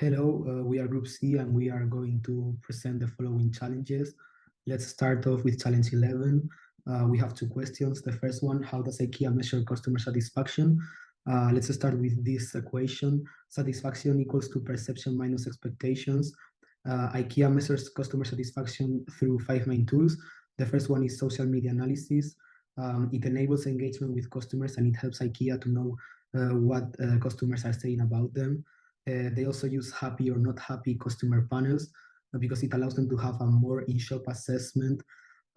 Hello, we are Group C and we are going to present the following challenges. Let's start off with challenge 11. We have two questions. The first one, how does IKEA measure customer satisfaction? Let's start with this equation. Satisfaction equals to perception minus expectations. IKEA measures customer satisfaction through 5 main tools. The first one is social media analysis. It enables engagement with customers and it helps IKEA to know what customers are saying about them. They also use happy or not happy customer panels because it allows them to have a more in-shop assessment,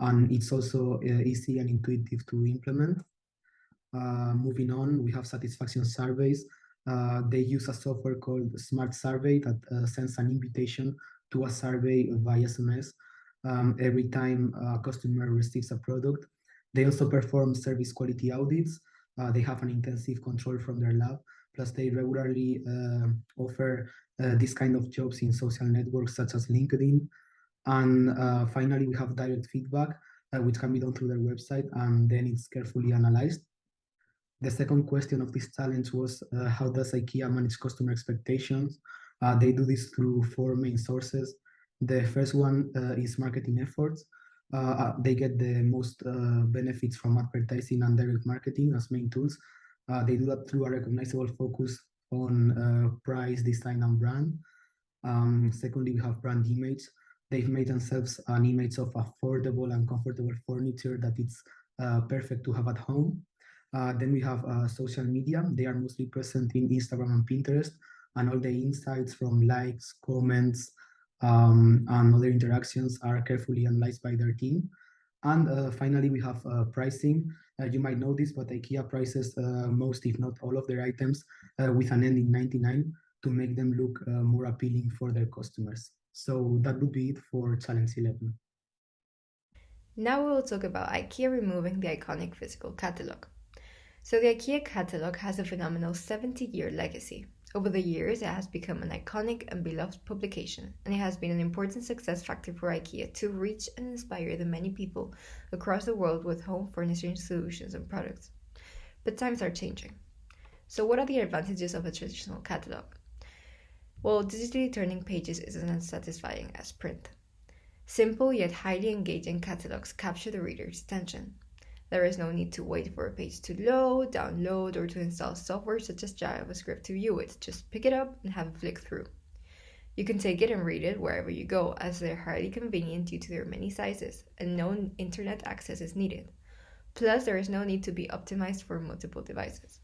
and it's also easy and intuitive to implement. Moving on, we have satisfaction surveys. They use a software called Smart Survey that sends an invitation to a survey via SMS every time a customer receives a product. They also perform service quality audits. They have an intensive control from their lab. Plus, they regularly offer this kind of jobs in social networks such as LinkedIn. And finally, we have direct feedback, which can be done through their website, and then it's carefully analyzed. The second question of this challenge was how does IKEA manage customer expectations? They do this through four main sources. The first one is marketing efforts. They get the most benefits from advertising and direct marketing as main tools. They do that through a recognizable focus on price, design, and brand. Secondly, we have brand image. They've made themselves an image of affordable and comfortable furniture that it's perfect to have at home. Then we have social media. They are mostly present in Instagram and Pinterest, and all the insights from likes, comments, and other interactions are carefully analyzed by their team. And finally, we have pricing. You might know this, but IKEA prices most, if not all, of their items with an end in 99 to make them look more appealing for their customers. So that would be it for challenge 11. Now we will talk about IKEA removing the iconic physical catalog. So the IKEA catalog has a phenomenal 70-year legacy. Over the years, it has become an iconic and beloved publication, and it has been an important success factor for IKEA to reach and inspire the many people across the world with home furnishing solutions and products. But times are changing. So what are the advantages of a traditional catalog? Well, digitally turning pages isn't as satisfying as print. Simple yet highly engaging catalogs capture the reader's attention. There is no need to wait for a page to load, download, or to install software such as JavaScript to view it. Just pick it up and have a flick through. You can take it and read it wherever you go, as they're highly convenient due to their many sizes, and no internet access is needed. Plus, there is no need to be optimized for multiple devices.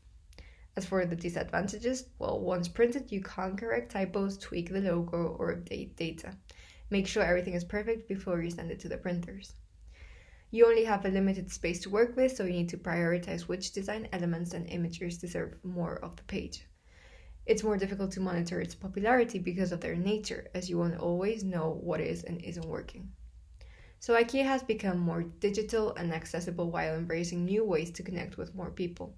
As for the disadvantages, well, once printed, you can't correct typos, tweak the logo, or update data. Make sure everything is perfect before you send it to the printers. You only have a limited space to work with, so you need to prioritize which design elements and images deserve more of the page. It's more difficult to monitor its popularity because of their nature, as you won't always know what is and isn't working. So IKEA has become more digital and accessible while embracing new ways to connect with more people.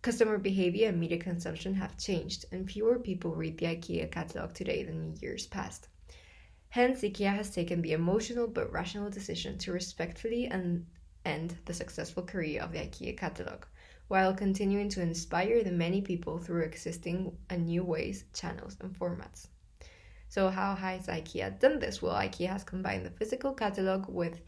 Customer behavior and media consumption have changed, and fewer people read the IKEA catalog today than in years past. Hence, IKEA has taken the emotional but rational decision to respectfully end the successful career of the IKEA catalog, while continuing to inspire the many people through existing and new ways, channels, and formats. So how has IKEA done this? Well, IKEA has combined the physical catalog with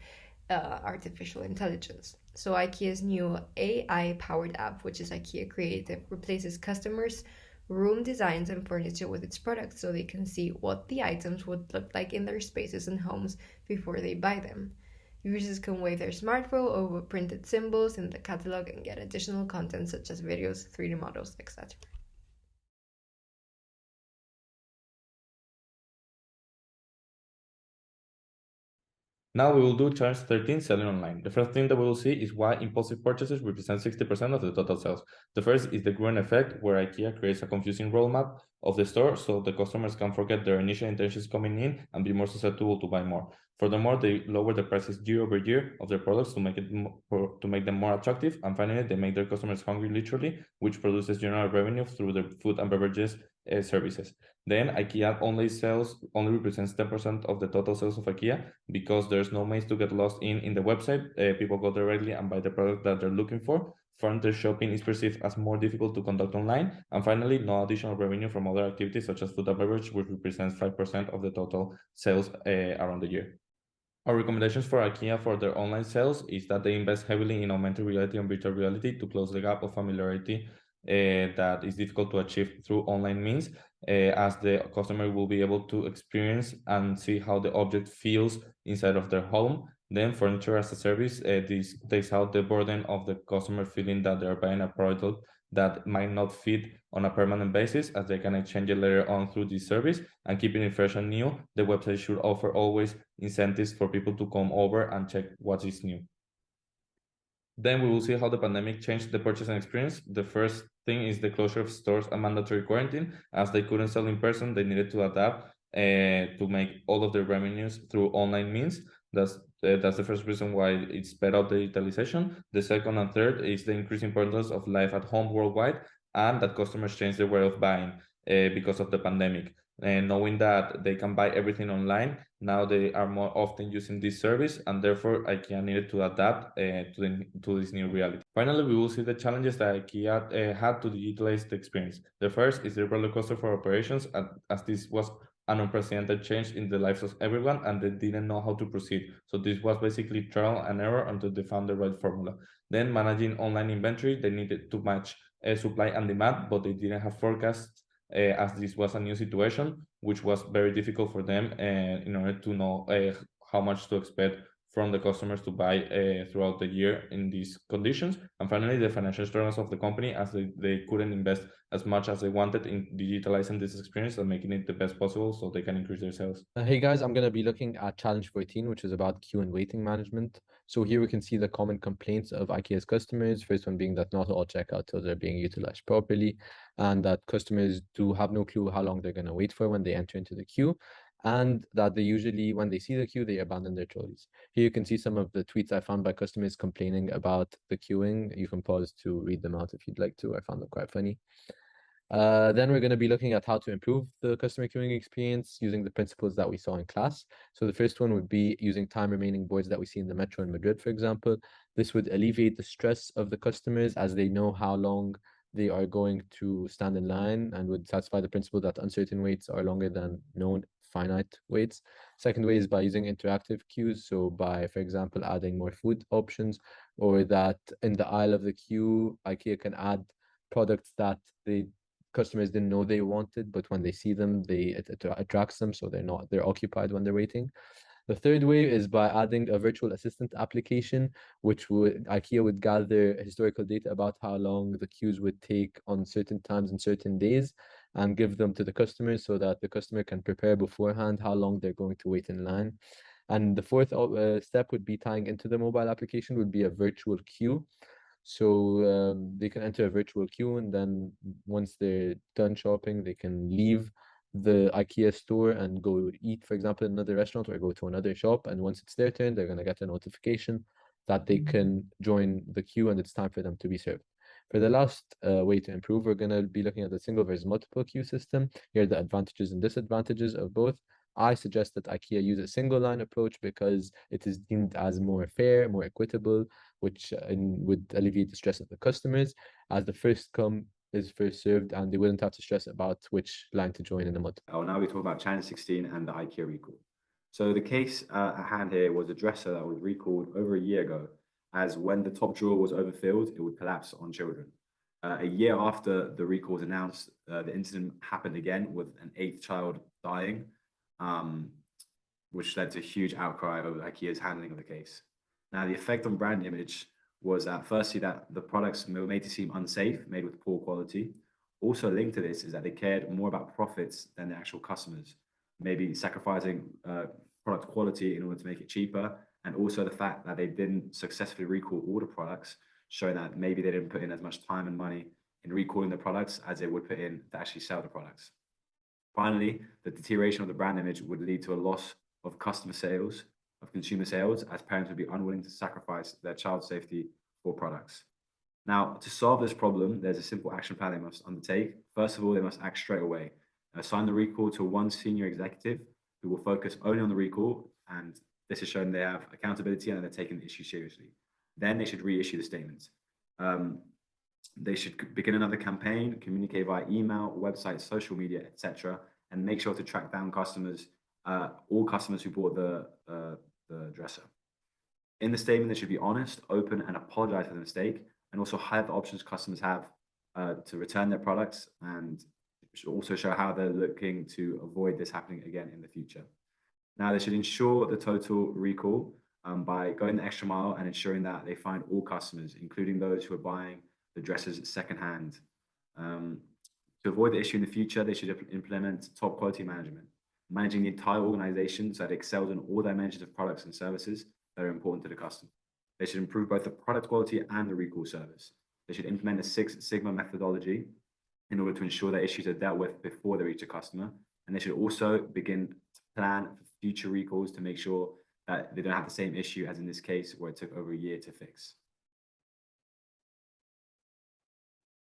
artificial intelligence. So IKEA's new AI-powered app, which is IKEA Creative, replaces customers' room designs and furniture with its products so they can see what the items would look like in their spaces and homes before they buy them. Users can wave their smartphone over printed symbols in the catalog and get additional content such as videos, 3D models, etc. Now we will do challenge 13, selling online. The first thing that we will see is why impulsive purchases represent 60% of the total sales. The first is the gruen effect, where IKEA creates a confusing roadmap of the store so the customers can forget their initial intentions coming in and be more susceptible to buy more. Furthermore, they lower the prices year over year of their products to make them more attractive. And finally, they make their customers hungry literally, which produces general revenue through the food and beverages services. Then IKEA only represents 10% of the total sales of IKEA because there's no ways to get lost in the website. People go directly and buy the product that they're looking for. furniture shopping is perceived as more difficult to conduct online. And finally, no additional revenue from other activities such as food and beverage, which represents 5% of the total sales around the year. Our recommendations for IKEA for their online sales is that they invest heavily in augmented reality and virtual reality to close the gap of familiarity that is difficult to achieve through online means, as the customer will be able to experience and see how the object feels inside of their home. Then furniture as a service, this takes out the burden of the customer feeling that they're buying a product that might not fit on a permanent basis, as they can exchange it later on through this service. And keeping it fresh and new, the website should offer always incentives for people to come over and check what is new. Then we will see how the pandemic changed the purchasing experience. The first thing is the closure of stores and mandatory quarantine. As they couldn't sell in person, they needed to adapt to make all of their revenues through online means. That's the first reason why it's sped up the digitalization. The second and third is the increasing importance of life at home worldwide, and that customers change their way of buying because of the pandemic. And knowing that they can buy everything online, now they are more often using this service, and therefore IKEA needed to adapt to this new reality. Finally, we will see the challenges that IKEA had to digitalize the experience. The first is the roller coaster for operations, as this was an unprecedented change in the lives of everyone, and they didn't know how to proceed. So this was basically trial and error until they found the right formula. Then managing online inventory, they needed to match supply and demand, but they didn't have forecasts as this was a new situation, which was very difficult for them in order to know how much to expect from the customers to buy throughout the year in these conditions. And finally, the financial struggles of the company, as they couldn't invest as much as they wanted in digitalizing this experience and making it the best possible so they can increase their sales. Hey guys, I'm going to be looking at challenge 14, which is about queue and waiting management. So here we can see the common complaints of IKEA's customers. First one being that not all checkout tools are being utilized properly, and that customers do have no clue how long they're going to wait for when they enter into the queue, and that they usually, when they see the queue, they abandon their trolleys. Here you can see some of the tweets I found by customers complaining about the queuing. You can pause to read them out if you'd like to. I found them quite funny. Then we're going to be looking at how to improve the customer queuing experience using the principles that we saw in class. So the first one would be using time remaining boards that we see in the metro in Madrid, for example. This would alleviate the stress of the customers as they know how long they are going to stand in line, and would satisfy the principle that uncertain waits are longer than known finite waits. Second way is by using interactive queues. So by, for example, adding more food options, or that in the aisle of the queue, IKEA can add products that the customers didn't know they wanted, but when they see them, it attracts them, so they're occupied when they're waiting. The third way is by adding a virtual assistant application, which IKEA would gather historical data about how long the queues would take on certain times and certain days, and give them to the customers so that the customer can prepare beforehand how long they're going to wait in line. And the fourth step would be tying into the mobile application, would be a virtual queue. So they can enter a virtual queue, and then once they're done shopping, they can leave the IKEA store and go eat, for example, in another restaurant, or go to another shop. And once it's their turn, they're going to get a notification that they can join the queue and it's time for them to be served. For the last way to improve, we're going to be looking at the single versus multiple queue system. Here are the advantages and disadvantages of both. I suggest that IKEA use a single line approach because it is deemed as more fair, more equitable, which would alleviate the stress of the customers, as the first come is first served, and they wouldn't have to stress about which line to join in a month. Oh, now we talk about Challenge 16 and the IKEA recall. So the case at hand here was a dresser that was recalled over a year ago, as when the top drawer was overfilled, it would collapse on children. A year after the recall was announced, the incident happened again with an eighth child dying, which led to a huge outcry over IKEA's handling of the case. Now, the effect on brand image was that firstly, that the products were made to seem unsafe, made with poor quality. Also linked to this is that they cared more about profits than the actual customers, maybe sacrificing product quality in order to make it cheaper, and also the fact that they didn't successfully recall all the products, showing that maybe they didn't put in as much time and money in recalling the products as they would put in to actually sell the products. Finally, the deterioration of the brand image would lead to a loss of customer sales, of consumer sales, as parents would be unwilling to sacrifice their child's safety for products. Now, to solve this problem, there's a simple action plan they must undertake. First of all, they must act straight away. Assign the recall to one senior executive who will focus only on the recall, and this has shown they have accountability and they're taking the issue seriously. Then they should reissue the statements. They should begin another campaign, communicate via email, website, social media, etc., and make sure to track down customers, all customers who bought the dresser. In the statement, they should be honest, open, and apologize for the mistake, and also highlight the options customers have to return their products, and should also show how they're looking to avoid this happening again in the future. Now, they should ensure the total recall by going the extra mile and ensuring that they find all customers, including those who are buying the dresses secondhand. To avoid the issue in the future, they should implement top quality management, managing the entire organization so that it excels in all dimensions of products and services that are important to the customer. They should improve both the product quality and the recall service. They should implement a Six Sigma methodology in order to ensure that issues are dealt with before they reach a customer. And they should also begin to plan for future recalls to make sure that they don't have the same issue as in this case where it took over a year to fix.